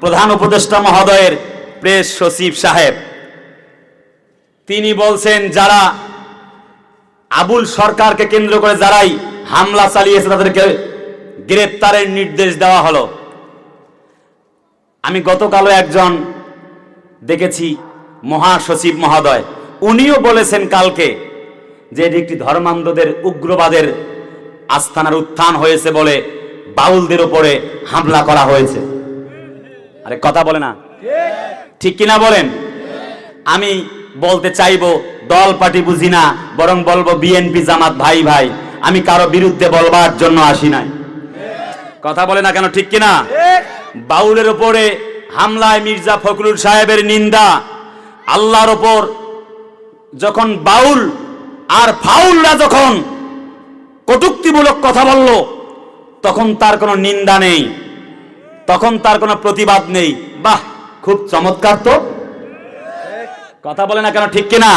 প্রধান উপদেষ্টা মহোদয়ের প্রেস সচিব সাহেব তিনি বলছেন, যারা আবুল সরকারকে কেন্দ্র করে যারাই হামলা চালিয়েছে তাদেরকে গ্রেপ্তারের নির্দেশ দেওয়া হলো। আমি গতকালও একজন দেখেছি মহাসচিব মহোদয়, উনিও বলেছেন কালকে যে এটি একটি ধর্মান্ধদের উগ্রবাদের আস্থানার উত্থান হয়েছে বলে বাউলদের উপরে হামলা করা হয়েছে। আরে কথা বলে না, ঠিক কিনা বলেন? আমি বলতে চাইবো দল পার্টি বুঝি না, বরং বলবো বিএনপি জামাত ভাই ভাই, আমি কারো বিরুদ্ধে বলবার জন্য আসি নাই। কথা বলে না কেন, ঠিক কিনা? বাউলের উপরে হামলায় মির্জা ফখরুল সাহেবের নিন্দা, আল্লাহর ওপর যখন বাউল আর ফাউলরা যখন কটূক্তিমূলক কথা বলল তখন তার কোনো নিন্দা নেই, তখন তার কোনো প্রতিবাদ নেই। বাহ, খুব চমৎকার তো। কথা বলে না কেন, ঠিক কিনা?